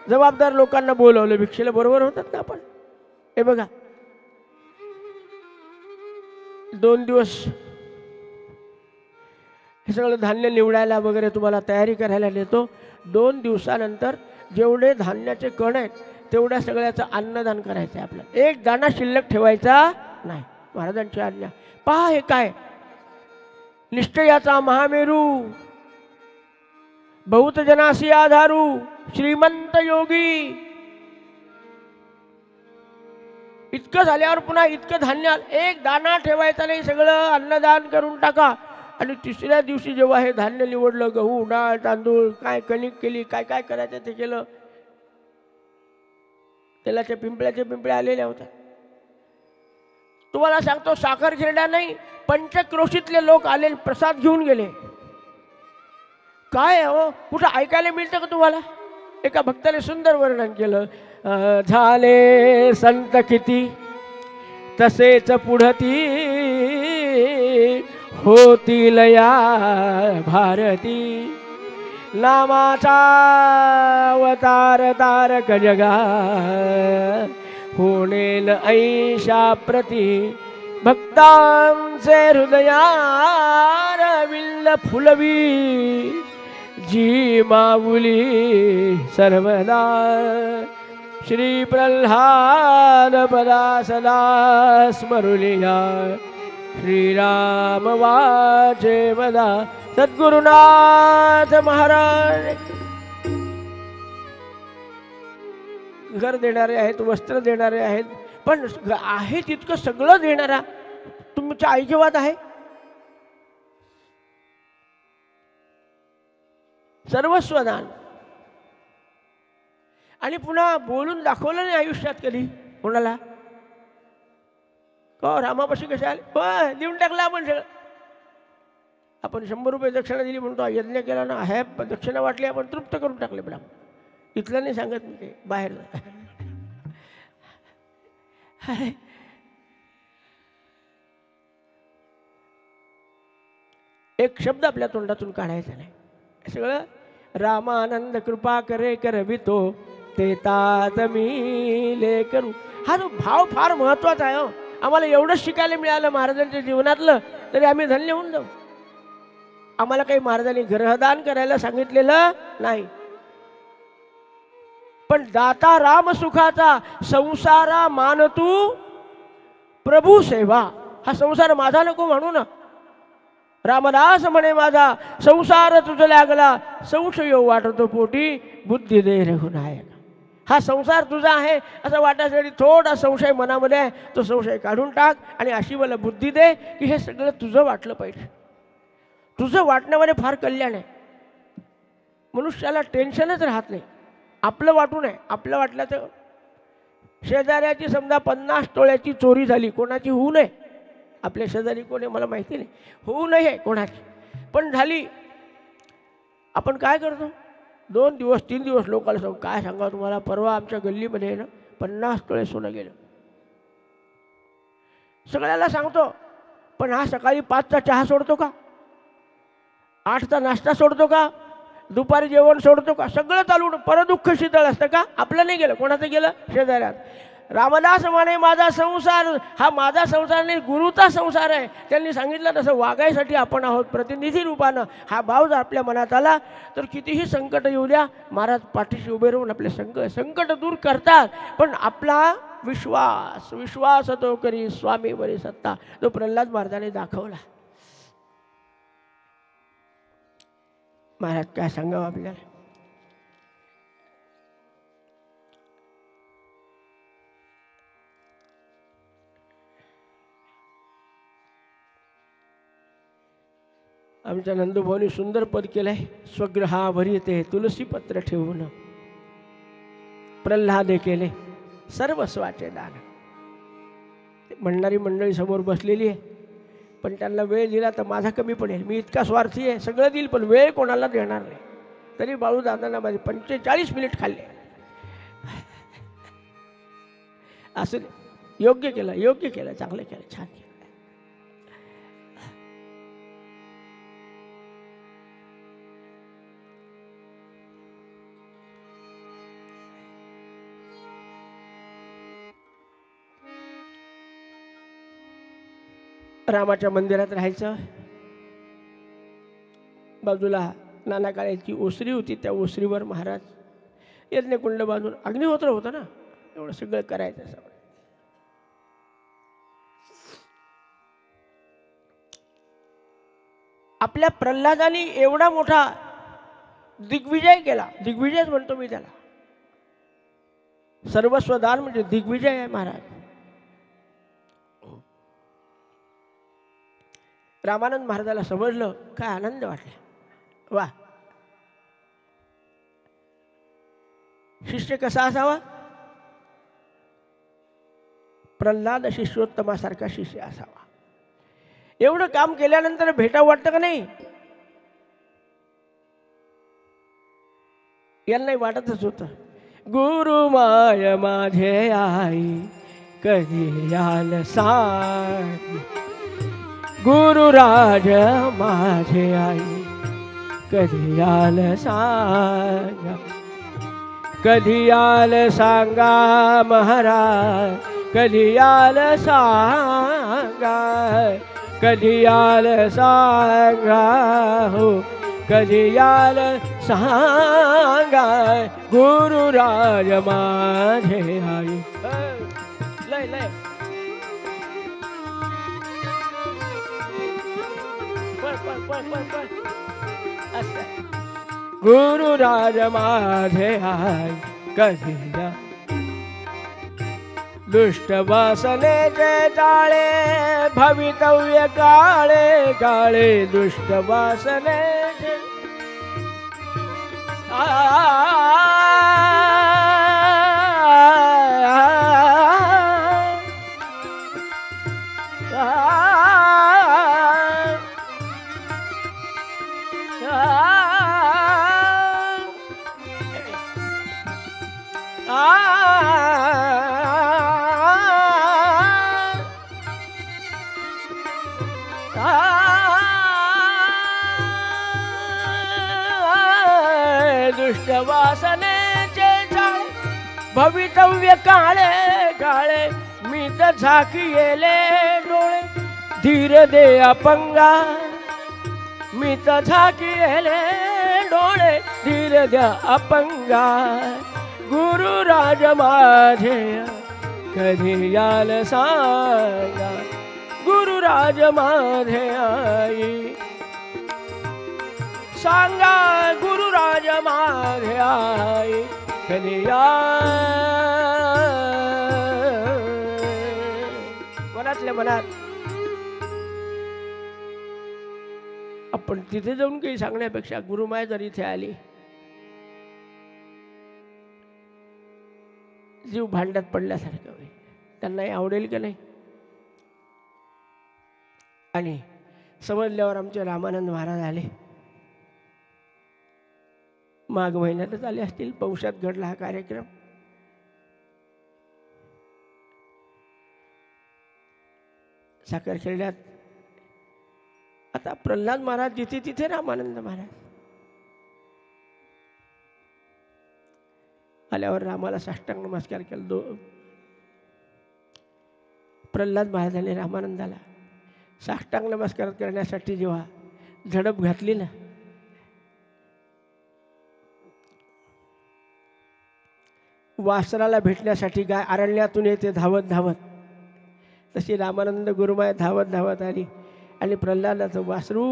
जबाबदार लोकांना बोलवलं भिक्षेला, बरोबर होतात ना आपण. हे बघा 2 दिवस हे सगळं धान्य निवडायला वगैरे तुम्हाला तयारी करायला नेतो. 2 दिवसानंतर जेवढे धान्याचे कण आहेत तेवढ्या सगळ्याचं अन्नदान करायचं आहे आपल्याला. एक दाणा शिल्लक ठेवायचा नाही. महाराजांची आज्ञा पहा. हे काय निश्चयाचा महामेरू, बहुत जनासी आधारू, श्रीमंत योगी. इतकं झाल्यावर पुन्हा इतकं धान्य, एक दाणा ठेवायचा नाही, सगळं अन्नदान करून टाका. आणि तिसऱ्या दिवशी जेव्हा हे धान्य निवडलं, गहू डाळ तांदूळ काय कणिक केली, काय काय करायचं ते केलं. तेलाच्या पिंपळ्या आलेल्या होत्या. तुम्हाला सांगतो साखर खिरड्या नाही, पंचक्रोशीतले लोक आले, प्रसाद घेऊन गेले. काय हो, कुठं ऐकायला मिळतं का तुम्हाला? एका भक्ताने सुंदर वर्णन केलं. झाले संत किती तसेच पुढती, होतील या भारती. नामाचा अवतार तारक जगा, होणेल ऐशा प्रती. भक्तांचे हृदयार विल्ल फुलवी, जी माऊली सर्वदा. श्री प्रल्हाद पदा सदा स्मरुलिया, श्रीराम वाचे वदा. सद्गुरुनाथ महाराज घर देणारे आहेत, वस्त्र देणारे आहेत, पण आहे तितकं सगळं देणारा तुमच्या ऐकिवात आहे. सर्वस्व दान. आणि पुन्हा बोलून दाखवलं नाही आयुष्यात कधी कोणाला. हो रामापाशी कसे आले, हो देऊन टाकलं आपण सगळं. आपण 100 रुपये दक्षिणा दिली म्हणतो, यज्ञ केला ना, आहे दक्षिणा वाटली, आपण तृप्त करून टाकले. पण इथलं नाही सांगत मी, ते बाहेर. एक शब्द आपल्या तोंडातून काढायचा नाही. सगळं रामानंद कृपा करे करवितो, ते तात मी ले करू. हा जो भाव फार महत्वाचा आहे. हो, आम्हाला एवढंच शिकायला मिळालं महाराजांच्या जीवनातलं तरी आम्ही धन्य होऊन जाऊ. आम्हाला काही महाराजांनी ग्रहदान करायला सांगितलेलं नाही, पण दाता राम सुखाचा, संसारा मान तू प्रभू सेवा. हा संसार माझा नको म्हणू ना. रामदास म्हणे माझा संसार तुझ लागला, संशय वाटतो पोटी, बुद्धी दे रघुनायक. हा संसार तुझा आहे असं वाटायसाठी थोडा संशय मनामध्ये आहे, तो संशय काढून टाक आणि अशी मला बुद्धी दे की हे सगळं तुझं वाटलं पाहिजे. तुझं वाटण्यामध्ये फार कल्याण आहे. मनुष्याला टेन्शनच राहत नाही. आपलं वाटू नये. आपलं वाटलं तर शेजाऱ्याची समजा 50 तोळ्याची चोरी झाली, कोणाची होऊ नये. आपल्या शेजारी कोण आहे मला माहिती नाही, होऊ नये कोणाची, पण झाली. आपण काय करतो, 2 दिवस 3 दिवस लोकांना सांगू. काय सांगा तुम्हाला, परवा आमच्या गल्लीमध्ये ना 50 तोळे सोनं गेलं. सगळ्याला सांगतो, पण हा सकाळी 5चा चहा सोडतो का, 8चा नाश्ता सोडतो का, दुपारी जेवण सोडतो का, सगळं चालू. परदुःख शीतळ असतं का, आपलं नाही गेलं, कोणाचं गेलं, शेजाऱ्यात. रामदास म्हणे माझा संसार हा माझा संसार नाही, गुरुचा संसार आहे. त्यांनी सांगितलं तसं वागायसाठी आपण आहोत प्रतिनिधी रूपानं. हा भाव जर आपल्या मनात आला तर कितीही संकट येऊ द्या, महाराज पाठीशी उभे राहून आपले संकट दूर करतात. पण आपला विश्वास तो करी स्वामी वरी सत्ता, तो प्रल्हाद महाराजांनी दाखवला. महाराज काय सांगावं आपल्याला. आमच्या नंदुभाऊनी सुंदर पद केलंय. स्वग्रहावरी ते तुलसी पत्र ठेवून प्रल्हादे केले सर्वस्वाचे दान. म्हणणारी मंडळी समोर बसलेली आहे, पण त्यांना वेळ दिला तर माझा कमी पडेल. मी इतका स्वार्थी आहे, सगळं देईल पण वेळ कोणाला देणार नाही. तरी बाळूदादांना माझे 45 मिनिट खाल्ले. असं योग्य केलं, चांगलं केलं, छान केलं. रामाच्या मंदिरात राहायचं. बाजूला नाना काळ्याची ओसरी होती, त्या ओसरीवर महाराज यज्ञकुंड बांधून, अग्निहोत्र होतं ना, एवढं सगळं करायचं. आपल्या प्रल्हादाने एवढा मोठा दिग्विजय केला. दिग्विजयच म्हणतो मी त्याला. सर्वस्व दान म्हणजे दिग्विजय आहे महाराज. रामानंद महाराजाला समजलं, काय आनंद वाटला. वा, शिष्य कसा असावा? प्रल्हाद शिष्योत्तमासारखा शिष्य असावा. एवढं काम केल्यानंतर भेटावं वाटतं का नाही? यांनाही वाटतच होतं. गुरु माय माझे आई कधी याल सांग, गुरुराज माझे आई कधी याल सांगा, कधी याल सांगा महाराज, कधी याल सांगा, कधी याल सांगा हो, कधी याल सांगा, गुरुराज माझे आई. लय लय गुरुराज माझे आई कधी या, दुष्ट वासनेचे जाळे भवितव्य काळे काळे, दुष्ट वासनेचे दुष्ट वासनेचे जाळे भवितव्य काळे काळे, मी तर झाकी येले डोळे धीर दे अपंगा, मी तर झाकी येले डोळे धीर द्या अपंगा, गुरुराज माझे कधी याल सांगा, गुरुराज माझे आई सांगा, गुरुराज माझे आई कधी या. मनातल्या मनात आपण तिथे जाऊन काही सांगण्यापेक्षा गुरुमाय जर इथे आली, जीव भांड्यात पडल्यासारखं होईल. त्यांनाही आवडेल की नाही? आणि समजल्यावर आमचे रामानंद महाराज आले. माघ महिन्यातच आले असतील, पौषात घडला हा कार्यक्रम. साखरखेड्यात आता प्रल्हाद महाराज जिथे तिथे रामानंद महाराज. आल्यावर रामाला साष्टांग नमस्कार केला. प्रल्हाद महाराजांनी रामानंदाला साष्टांग नमस्कार करण्यासाठी जेव्हा झडप घातली ना, वासराला भेटण्यासाठी गाय अरण्यातून येते धावत धावत, तशी रामानंद गुरुमाय धावत धावत आली आणि प्रल्हादाचं वासरू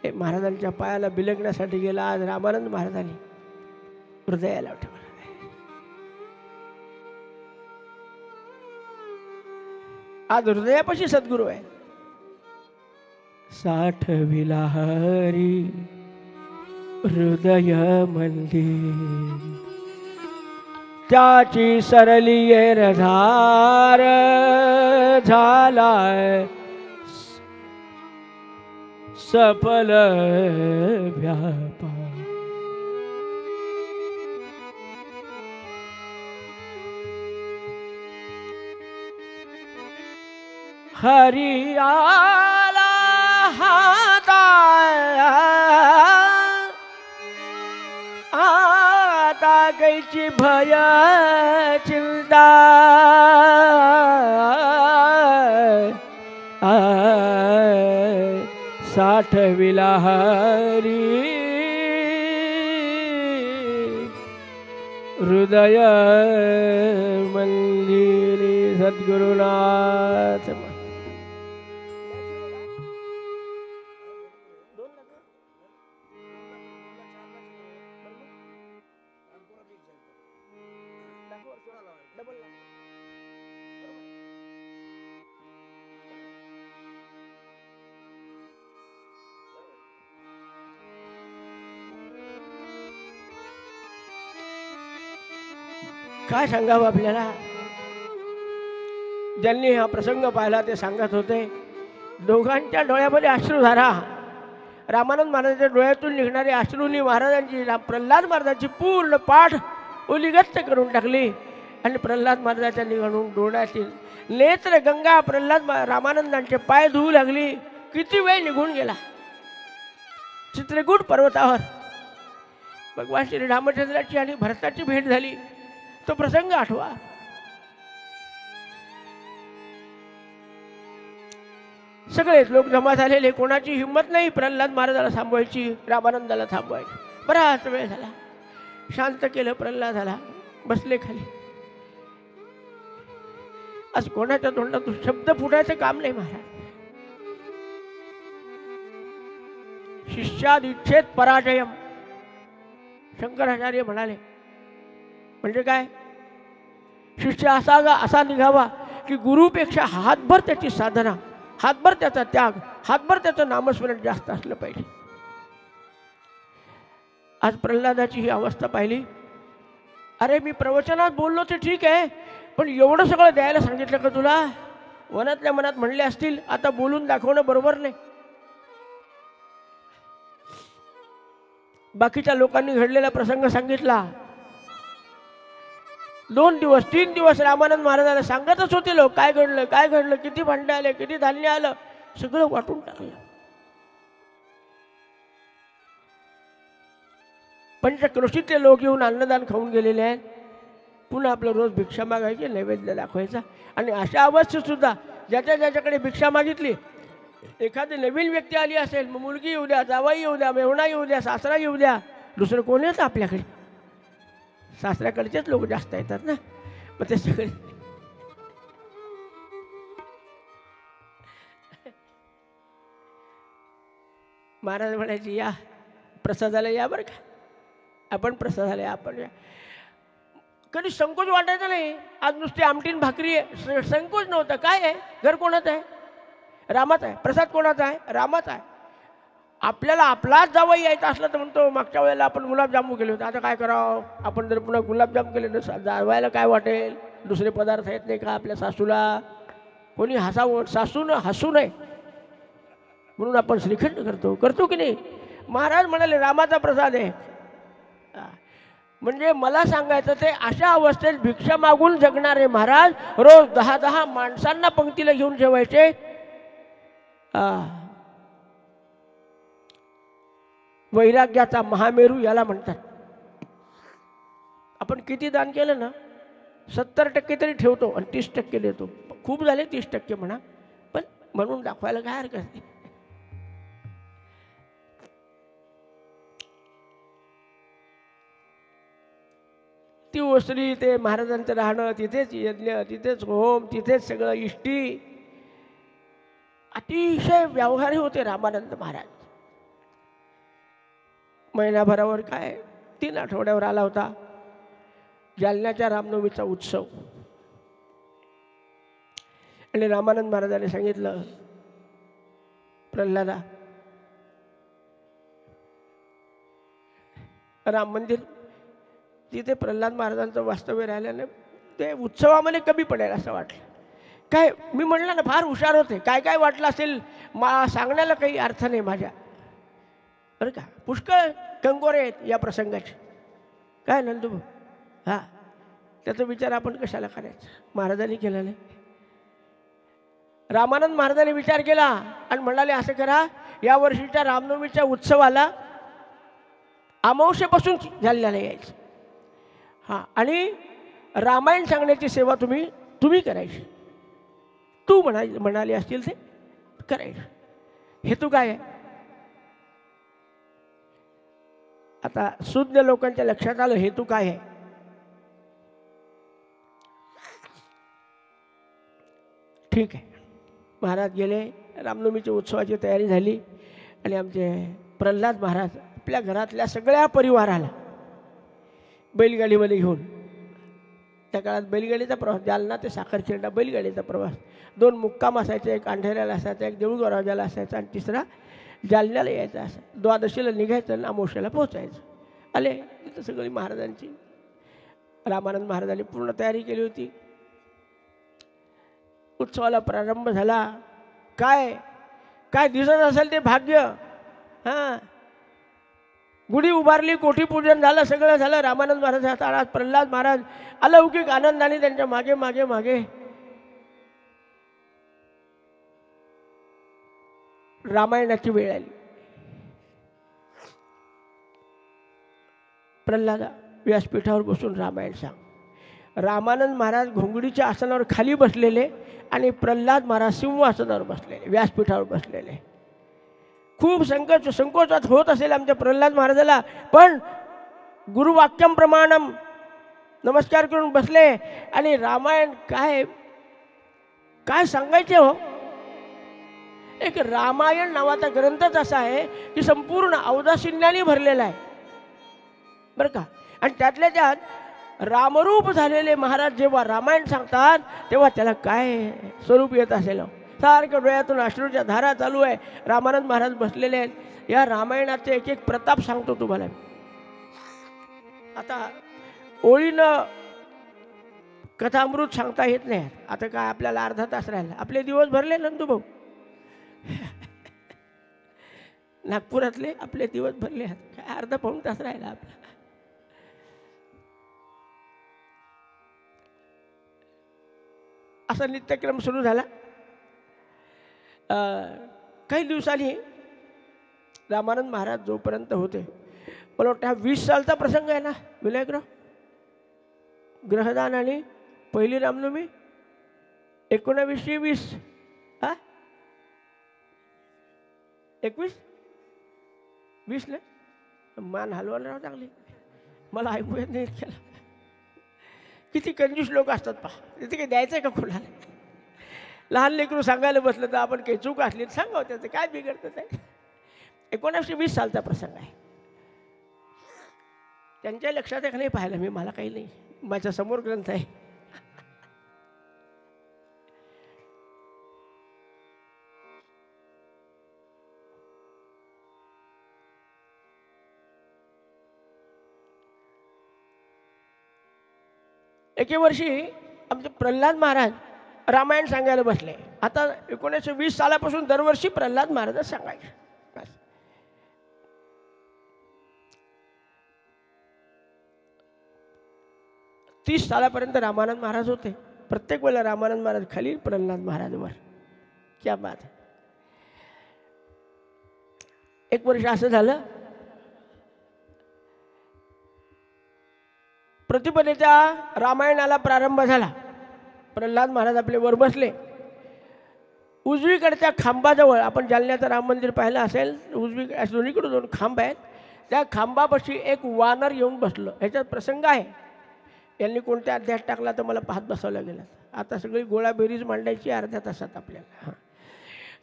हे महाराजांच्या पायाला बिलगण्यासाठी गेला. आज रामानंद महाराजांनी हृदयाला ठेवलं. आज हृदयापाशी सद्गुरू आहे. साठविला हरी हृदय मंदिर, त्याची सरली येरधार झालाय सफल व्यापार. हरी आला हाताया आता कैची भय चिंता, साठविला हरी हृदय मंदिरी सद्गुरुनाथ. काय सांगावं आपल्याला. ज्यांनी हा प्रसंग पाहिला ते सांगत होते, दोघांच्या डोळ्यामध्ये अश्रुधारा. रामानंद महाराजांच्या डोळ्यातून निघणारी अश्रूंनी महाराजांची प्रल्हाद महाराजांची पूर्ण पाठ ओलीगच्च करून टाकली. आणि प्रल्हाद महाराजांच्या निघून डोळ्यातील नेत्र गंगा प्रल्हाद रामानंदांचे पाय धुवू लागली. किती वेळ निघून गेला. चित्रकूट पर्वतावर भगवान श्री रामचंद्राची आणि भरताची भेट झाली. तो प्रसंग आठवा. सगळेच लोक जमा झालेले, कोणाची हिंमत नाही प्रल्हाद महाराजाला थांबवायची, रामानंदाला थांबवायची. बराच वेळ झाला. शांत केलं प्रल्हादाला, बसले खाली. आज कोणाच्या तोंडातून शब्द फुटायचं काम नाही महाराज. शिष्याद इच्छेत पराजयम शंकराचार्य म्हणाले. म्हणजे काय? शिष्य असा निघावा की गुरुपेक्षा हातभर त्याची साधना, हातभर त्याचा त्याग, हातभर त्याचं नामस्मरण जास्त असलं पाहिजे. आज प्रल्हादाची ही अवस्था पाहिली. अरे मी प्रवचनात बोललो ते ठीक आहे, पण एवढं सगळं द्यायला सांगितलं का तुला? मनातल्या मनात म्हणले असतील, आता बोलून दाखवणं बरोबर नाही. बाकीच्या लोकांनी घडलेला प्रसंग सांगितला. 2 दिवस 3 दिवस रामानंद महाराजांना सांगतच होते लोक, काय घडलं काय घडलं, किती भांडे आले, किती धान्य आलं, सगळं वाटून टाकलं. पंचक्रोशीतले लोक येऊन अन्नदान खाऊन गेलेले आहेत. पुन्हा आपलं रोज भिक्षा मागायची, नैवेद्य दाखवायचा. आणि अशा अवस्थेत सुद्धा ज्याच्याकडे भिक्षा मागितली, एखादी नवीन व्यक्ती आली असेल, मग मुलगी येऊ द्या, जावाई येऊ द्या, मेहुणा येऊ द्या, सासरा येऊ द्या, दुसरं कोण येतं आपल्याकडे? सासऱ्याकडचेच लोक जास्त येतात ना. मग ते सगळे महाराज म्हणायची, या प्रसादाला या बरं का, आपण प्रसादाला या, आपण या. कधी संकोच वाटायचा नाही. आज नुसती आमटीन भाकरी आहे, संकोच नव्हता. काय आहे? घर कोणाचं आहे? रामाचा आहे. प्रसाद कोणाचा आहे? रामाचा आहे. आपल्याला आपलाच जावई यायचा असला तर म्हणतो, मागच्या वेळेला आपण गुलाबजामू केले होते, आता काय करावं? आपण जर पुन्हा गुलाबजाम केले तर जावायला काय वाटेल? दुसरे पदार्थ येत नाही का आपल्या सासूला? कोणी हसावं, सासूनं हसू नये म्हणून आपण श्रीखंड करतो की नाही? महाराज म्हणाले रामाचा प्रसाद आहे. म्हणजे मला सांगायचं, ते अशा अवस्थेत भिक्षा मागून जगणारे महाराज रोज 10-10 माणसांना पंक्तीला घेऊन जेवायचे. वैराग्याचा महामेरू याला म्हणतात. आपण किती दान केलं ना, 70% तरी ठेवतो आणि 30% देतो. खूप झाले 30% म्हणा, पण म्हणून दाखवायला काय हरकत नाही. ती ओसरी, ते महाराजांचं राहणं, तिथेच यज्ञ, तिथेच होम, तिथेच सगळं इष्टी. अतिशय व्यवहारी होते रामानंद महाराज. महिनाभरावर काय 3 आठवड्यावर आला होता जालन्याच्या रामनवमीचा उत्सव. आणि रामानंद महाराजांनी सांगितलं, प्रल्हादा, राम मंदिर तिथे प्रल्हाद महाराजांचं वास्तव्य राहिल्याने ते उत्सवामध्ये कमी पडेल असं वाटलं. काय मी म्हणलं ना, फार हुशार होते. काय काय वाटलं असेल सांगण्याला काही अर्थ नाही माझ्या, बरं का. पुष्कळ कंगोरे आहेत या प्रसंगाचे. काय नंदू, हां, त्याचा विचार आपण कशाला करायचा? महाराजांनी केला नाही. रामानंद महाराजांनी विचार केला आणि म्हणाले, असं करा, या वर्षीच्या रामनवमीच्या उत्सवाला अमावस्येपासून जालन्याला यायचं. हां, आणि रामायण सांगण्याची सेवा तुम्ही करायची. तू म्हणाली असतील ते करायचं. हेतू काय आहे? आता शुद्ध लोकांच्या लक्षात आलं हेतू काय आहे. ठीक आहे, महाराज गेले, रामनवमीच्या उत्सवाची तयारी झाली आणि आमचे प्रल्हाद महाराज आपल्या घरातल्या सगळ्या परिवाराला बैलगाडीमध्ये घेऊन, त्या काळात बैलगाडीचा प्रवास, जालना ते साखरखिरडा बैलगाडीचा प्रवास, 2 मुक्काम असायचे, एक अंधेऱ्याला असायचा, एक देऊळगावराजाला असायचा आणि तिसरा जालन्याला यायचा. असं 12शीला निघायचं आणि अमावस्येला पोहोचायचं. आले तिथं सगळी महाराजांची, रामानंद महाराजांनी पूर्ण तयारी केली होती. उत्सवाला प्रारंभ झाला. काय काय दिसत असेल ते भाग्य. हां, गुढी उभारली, कोठी पूजन झालं, सगळं झालं. रामानंद महाराज हातात, प्रल्हाद महाराज अलौकिक आनंदाने त्यांच्या मागे मागे मागे. रामायणाची वेळ आली. प्रल्हादा व्यासपीठावर बसून रामायण सांग. रामानंद महाराज घोंगडीच्या आसनावर खाली बसलेले आणि प्रल्हाद महाराज सिंहासनावर बसलेले, व्यासपीठावर बसलेले. खूप संकोचात होत असेल आमच्या प्रल्हाद महाराजाला, पण गुरुवाक्यम प्रमाणम नमस्कार करून बसले. आणि रामायण काय काय सांगायचे हो. एक रामायण नावाचा ग्रंथच असा आहे की संपूर्ण औदासिन्याने भरलेला आहे बरं का. आणि त्यातल्या त्यात रामरूप झालेले महाराज जेव्हा रामायण सांगतात तेव्हा त्याला काय स्वरूप येत असेल. सारखं डोळ्यातून अश्रूच्या धारा चालू आहे. रामानंद महाराज बसलेले आहेत. या रामायणाचे एक एक प्रताप सांगतो तुम्हाला. आता ओळीनं कथामृत सांगता येत नाही. आता काय आपल्याला अर्धा तास राहिला, आपले दिवस भरले नंदू भाऊ. नागपुरातले आपले दिवस भरले आहेत, काय अर्धा पाऊण तास राहिला आपला. असा नित्यक्रम सुरू झाला. काही दिवसांनी रामानंद महाराज जोपर्यंत होते, मला वाटतं हा 20 सालचा प्रसंग आहे ना विनायकराव. ग्रहदान आणि पहिली रामनवमी 1920. हा 21-20 ने मान हलवायला राव चांगली, मला ऐकू येत नाही इतक्याला. किती कंजूस लोक असतात पहा. तिथे काही द्यायचं आहे का कोणाला. लहान लेकरू सांगायला बसलं तर आपण काही चूक असली तर सांगावं, त्याचं काय बिघडतं ते. 1920 सालचा प्रसंग आहे. त्यांच्या लक्षात एक नाही पाहिलं मी, मला काही नाही, माझ्या समोर ग्रंथ आहे. एके वर्षी आमचे प्रल्हाद महाराज रामायण सांगायला बसले. आता 1920 सालापासून दरवर्षी प्रल्हाद महाराज सांगायचे. 30 सालापर्यंत रामानंद महाराज होते. प्रत्येक वेळेला रामानंद महाराज खाली, प्रल्हाद महाराजवर. क्या बात आहे. एक वर्ष असं झालं, प्रतिपदेच्या रामायणाला प्रारंभ झाला. प्रल्हाद महाराज आपले वर बसले. उजवीकडच्या खांबाजवळ, आपण जालन्याचं राम मंदिर पाहिलं असेल, दोन्हीकडे 2 खांब आहेत. त्या खांबापाशी एक वानर येऊन बसलं. ह्याच्यात प्रसंग आहे. यांनी कोणत्या अध्यायात टाकला तर मला पाहत बसवलं गेलं. आता सगळी गोळाबेरीज मांडायची अर्ध्या तासात आपल्याला.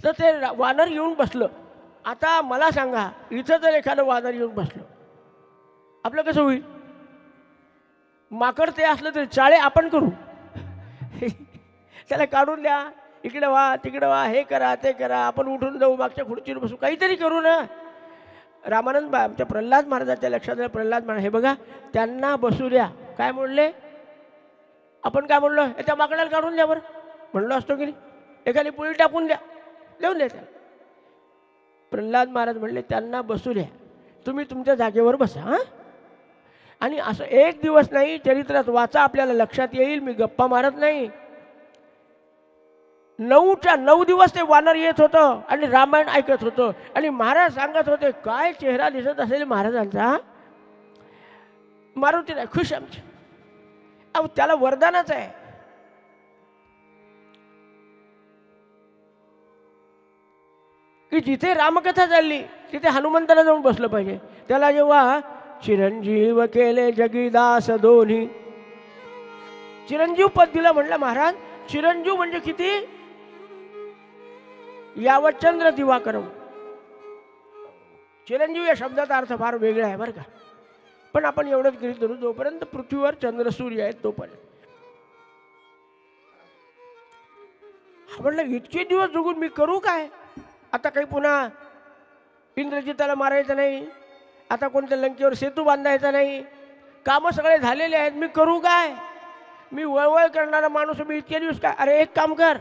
तर ते वानर येऊन बसलं. आता मला सांगा, इथं जर एखादं वानर येऊन बसलं, आपलं कसं होईल. माकड ते असलं तरी चाळे आपण करू. त्याला काढून द्या, इकडे व्हा तिकडे व्हा, हे करा ते करा, आपण उठून जाऊ, मागच्या खुर्चीवर बसू, काहीतरी करू ना. रामानंद आमच्या प्रल्हाद महाराजाच्या लक्षात आलं. प्रल्हाद महाराज हे बघा, त्यांना बसू द्या. काय म्हणले आपण, काय म्हणलो, त्या माकडाला काढून द्या बरं म्हणलो असतो की नाही. एखादी पोळी टाकून द्या, देऊन द्या त्याला. प्रल्हाद महाराज म्हणले त्यांना बसू द्या, तुम्ही तुमच्या जागेवर बसा. हां, आणि असं एक दिवस नाही, चरित्रात वाचा, आपल्याला लक्षात येईल. मी गप्पा मारत नाही. 9च्या 9 दिवस ते वानर येत होतं आणि रामायण ऐकत होतं. आणि महाराज सांगत होते. काय चेहरा दिसत असेल महाराजांचा. मारुती नाही खुश आमची. अहो त्याला वरदानच आहे. की जिथे रामकथा चालली तिथे हनुमंताला जाऊन बसलं पाहिजे. त्याला जेव्हा चिरंजीव केले जगीदास दोन्ही, चिरंजीव पद दिलं. म्हटलं महाराज चिरंजीव म्हणजे किती? यावत चंद्र दिवाकरम. चिरंजीव या शब्दाचा अर्थ फार वेगळा आहे बरं का, पण आपण एवढंच गृहीत धरू जोपर्यंत पृथ्वीवर चंद्र सूर्य आहेत तोपर्यंत. म्हटलं इतके दिवस जगून मी करू काय? आता काही पुन्हा इंद्रजिताला मारायचं नाही, आता कोणत्या लंकेवर सेतू बांधायचा नाही, कामं सगळे झालेले आहेत, मी करू काय? मी वळवळ करणारा माणूस मी इतके दिवस काय? अरे एक काम कर,